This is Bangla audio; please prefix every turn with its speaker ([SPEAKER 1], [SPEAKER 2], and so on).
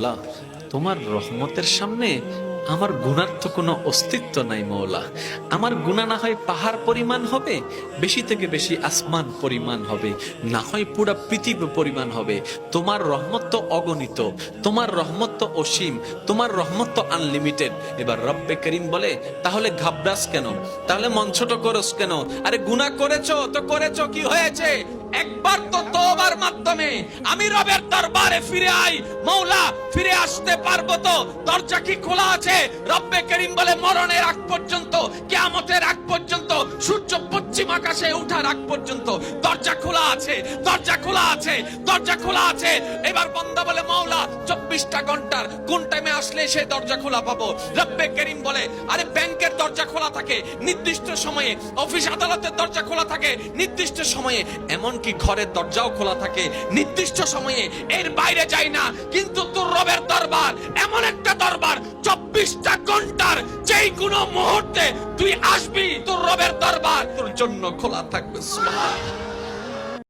[SPEAKER 1] আল্লাহ, তোমার রহমতের সামনে আমার গুনার তো কোনো অস্তিত্ব নাই মওলা। আমার গুনাহ না হয় পাহাড় পরিমাণ হবে, বেশি থেকে বেশি আসমান পরিমাণ হবে, না হয় পুরা পৃথিবী পরিমাণ হবে। তোমার রহমত তো অগণিত, তোমার রহমত তো অসীম, তোমার রহমত তো আনলিমিটেড। এবার রব্বে করিম বলে, তাহলে ঘাবড়াস কেন, তাহলে মন ছোট করস কেন? আরে গুনাহ করেছো তো করেছো, কি হয়েছে? একবার তো তওবার মাধ্যমে আমি রবের দরবারে ফিরে আই, মওলা ফিরে আসতে পারবো তো? দরজা কি খোলা আছে? রব্বে করিম বলে, মরণের আগ পর্যন্ত, কিয়ামতের আগ পর্যন্ত, সূর্য পশ্চিম আকাশে ওঠার আগ পর্যন্ত দরজা খোলা আছে, দরজা খোলা আছে, দরজা খোলা আছে। এবার বান্দা বলে, মওলা 24টা ঘন্টার কোন টাইমে আসলে সেই দরজা খোলা পাবো? রব্বে করিম বলে, আরে ব্যাংকের দরজা খোলা থাকে নির্দিষ্ট সময়ে, অফিস আদালতের দরজা খোলা থাকে নির্দিষ্ট সময়ে, এমনকি ঘরের দরজাও খোলা থাকে নির্দিষ্ট সময়ে, এর বাইরে যাই না। কিন্তু তোর রবের দরবার এমন একটা দরবার, 24টা ঘন্টার যেই কোনো মুহূর্তে তুই আসবি, তোর রবের দরবার তোর জন্য খোলা থাকবে। সুবহানাল্লাহ।